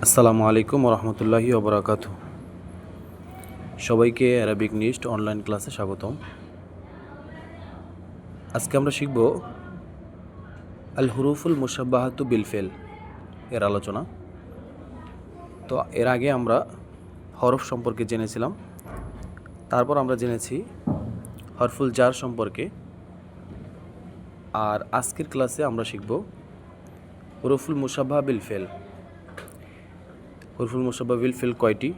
আসসালামু আলাইকুম রহমতুল্লাহি ওবরাকাতু। সবাইকে অ্যারাবিক নিস্ট অনলাইন ক্লাসে স্বাগতম। আজকে আমরা শিখব আল হুরুফুল মুশাব্বাহাতু বিল ফেল এর আলোচনা। তো এর আগে আমরা হরফ সম্পর্কে জেনেছিলাম, তারপর আমরা জেনেছি হরফুল জার সম্পর্কে। আর আজকের ক্লাসে আমরা শিখব হুরুফুল মুশাব্বাহা বিল ফেল। হুরুফুল মুশাব্বাহা বিল ফেল কয়টি,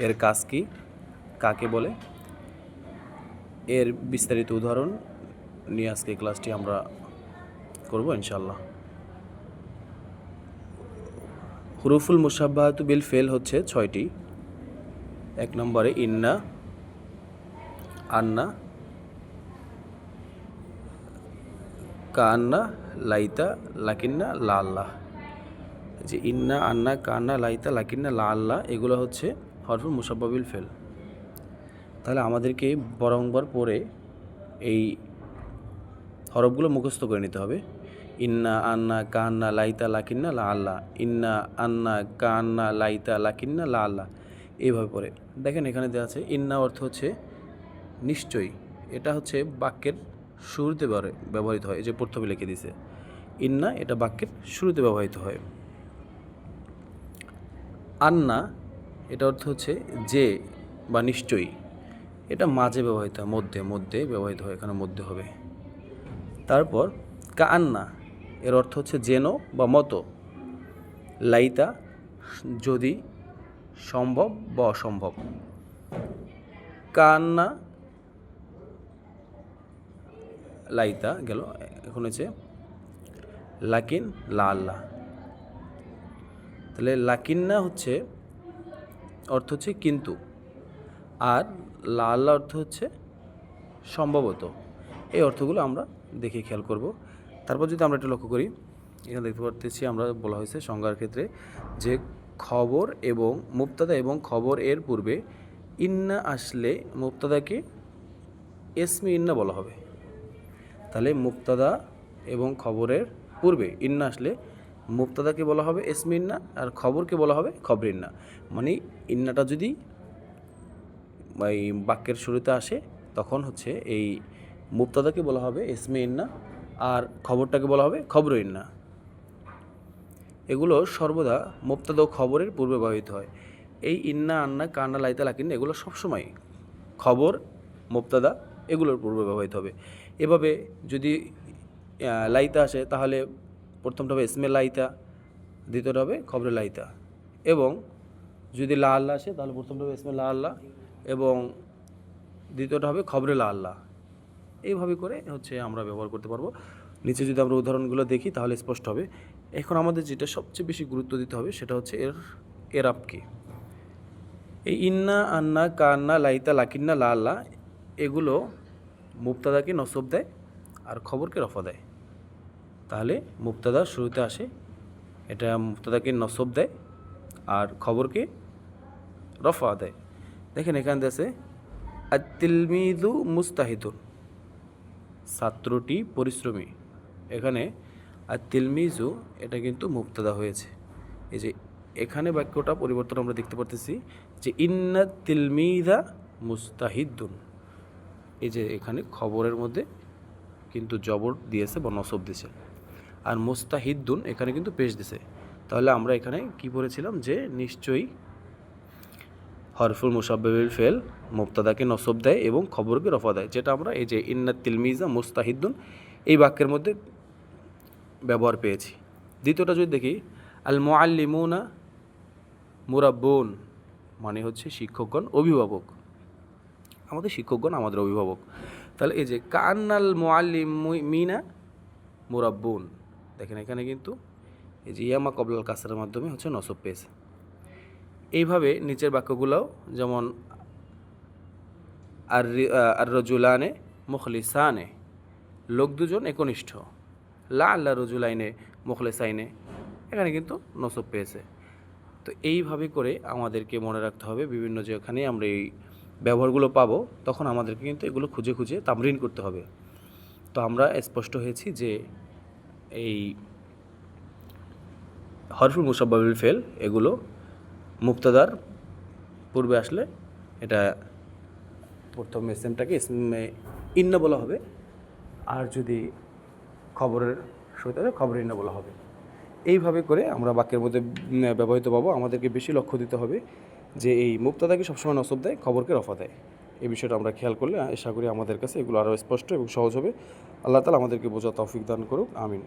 এর কাজ কী, কাকে বলে, এর বিস্তারিত উদাহরণ নিয়ে আজকে ক্লাসটি আমরা করব ইনশাআল্লাহ। হুরুফুল মুশাব্বাহাতু বিল ফেল হচ্ছে 6টি। 1 নম্বরে ইন্না, আন্না, কান্না, লাইতা, লাকিন্না, লা আল্লাহ। যে ইন্না, আন্না, কান্না, লাইতা, লাকিন্না, লা আল্লাহ এগুলো হচ্ছে হরফুল মুশাব্বাহা বিল ফেল। তাহলে আমাদেরকে বরংবার পড়ে এই হরফগুলো মুখস্থ করে নিতে হবে। ইন্না, আন্না, কান্না, লাইতা, লাকিন্না, লা আল্লাহ। ইন্না, আন্না, কান্না, লাইতা, লাকিন্না, লা আল্লাহ। এইভাবে পড়ে দেখেন, এখানে দেওয়া আছে ইন্না অর্থ হচ্ছে নিশ্চয়ই। এটা হচ্ছে বাক্যের শুরুতে ব্যবহৃত হয়। এই যে প্রথমে লিখে দিছে ইন্না, এটা বাক্যের শুরুতে ব্যবহৃত হয়। আন্না, এটা অর্থ হচ্ছে যে বা নিশ্চয়ই। এটা মাঝে ব্যবহৃত হয়, মধ্যে ব্যবহৃত হয়, এখানে মধ্যে হবে। তারপর কান্না, এর অর্থ হচ্ছে যেন বা মতো। লাইতা, যদি, সম্ভব বা অসম্ভব। কান্না, লাইতা গেল। এখন হচ্ছে লাকিন, লা আল্লাহ। তাহলে লাকিন্না হচ্ছে অর্থ হচ্ছে কিন্তু, আর লা আল্লাহ অর্থ হচ্ছে সম্ভবত। এই অর্থগুলো আমরা দেখে খেয়াল করব। তারপর যদি আমরা এটা লক্ষ্য করি, এখানে দেখতে পাচ্ছি আমরা বলা হয়েছে সংজ্ঞার ক্ষেত্রে যে খবর এবং মুবতাদা এবং খবর এর পূর্বে ইন্না আসলে মুবতাদাকে ইসমে ইন্না বলা হবে। তাহলে মুবতাদা এবং খবরের পূর্বে ইন্না আসলে মুবতাদাকে বলা হবে ইসমে ইন্না, আর খবরকে বলা হবে খবর ইন্না। মানে ইন্নাটা যদি এই বাক্যের শুরুতে আসে তখন হচ্ছে এই মুবতাদাকে বলা হবে ইসমে ইন্না, আর খবরটাকে বলা হবে খবর ইন্না। এগুলো সর্বদা মুবতাদা ও খবরের পূর্বে ব্যবহৃত হয়। এই ইন্না, আন্না, কান্না, লাইতা, লাকিন্না এগুলো সবসময় খবর, মুবতাদা এগুলোর পূর্বে ব্যবহৃত হবে। এভাবে যদি লাইতা আসে তাহলে প্রথমটা হবে ইসমে লাইতা, দ্বিতীয়টা হবে খবরে লাইতা। এবং যদি লা আল্লাহ আসে তাহলে প্রথমটা হবে ইসমে লা আল্লাহ এবং দ্বিতীয়টা হবে খবরে লা আল্লাহ। এইভাবে করে হচ্ছে আমরা ব্যবহার করতে পারবো। নিচে যদি আমরা উদাহরণগুলো দেখি তাহলে স্পষ্ট হবে। এখন আমাদের যেটা সবচেয়ে বেশি গুরুত্ব দিতে হবে সেটা হচ্ছে এরাব কি। এই ইন্না, আন্না, কান্না, লাইতা, লাকিন্না, লা আল্লাহ এগুলো মুবতাদাকে নসব দেয় আর খবরকে রফা দেয়। তাহলে মুবতাদা শুরুতে আসে, এটা মুবতাদাকে নসব দেয় আর খবরকে রফা দেয়। দেখেন এখানে আছে আত-তিলমিযু মুস্তাহিদুন, ছাত্রটি পরিশ্রমী। এখানে আত-তিলমিযু এটা কিন্তু মুবতাদা হয়েছে। এই যে এখানে বাক্যটা পরিবর্তন আমরা দেখতে পারতেছি যে ইন্নাত তিলমিযা মুস্তাহিদুন। এই যে এখানে খবরের মধ্যে কিন্তু জবর দিয়েছে বা নসব দিয়েছে, আর মুস্তাহিদুন এখানে কিন্তু পেশ দিয়েছে। তাহলে আমরা এখানে কি পড়েছিলাম যে নিশ্চয়ই হরফুল মুশাব্বাহ বিল ফেল মুবতাদাকে নসব দেয় এবং খবরকে রফা দেয়, যেটা আমরা এই যে ইন্নাত তিলমিযা মুস্তাহিদুন এই বাক্যের মধ্যে ব্যবহার পেয়েছি। দ্বিতীয়টা যদি দেখি আল মুআল্লিমুনা মুরাব্বুন, মানে হচ্ছে শিক্ষকগণ অভিভাবক। আমাদের শিক্ষকগণ আমাদের অভিভাবক। তাহলে এই যে কান্নাল মুআল্লিমিনা মুরাব্বুন, দেখেন এখানে কিন্তু এই যে ইয়ামা কবলাল কাসরের মাধ্যমে হচ্ছে নসব পেয়েছে। এইভাবে নিচের বাক্যগুলোও যেমন আর রজুলানে মুখলিসানে, লোক দুজন একনিষ্ঠ। লা আল্লাহ রজুলাইনে মুখলিসাইনে, এখানে কিন্তু নসব পেয়েছে। তো এইভাবে করে আমাদেরকে মনে রাখতে হবে, বিভিন্ন যেখানে আমরা এই ব্যবহারগুলো পাবো তখন আমাদেরকে কিন্তু এগুলো খুঁজে খুঁজে তামরিন করতে হবে। তো আমরা স্পষ্ট হয়েছি যে এই হরফুল মুশাব্বাহ বিল ফেল এগুলো মুক্তাদার পূর্বে আসলে এটা প্রথম এসএমটাকে ইসমে ইন্না বলা হবে, আর যদি খবরের সহিত খবর ইন্না বলা হবে। এইভাবে করে আমরা বাক্যের মধ্যে ব্যবহৃত পাবো। আমাদেরকে বেশি লক্ষ্য দিতে হবে যে এই মুক্তাদাকে সবসময় নসব দেয়, খবরকে রফা দেয়। এই বিষয়টা আমরা খেয়াল করলে আশা করি আমাদের কাছে এগুলো আরও স্পষ্ট এবং সহজ হবে। আল্লাহ তাআলা আমাদেরকে বোঝার তৌফিক দান করুক, আমিন।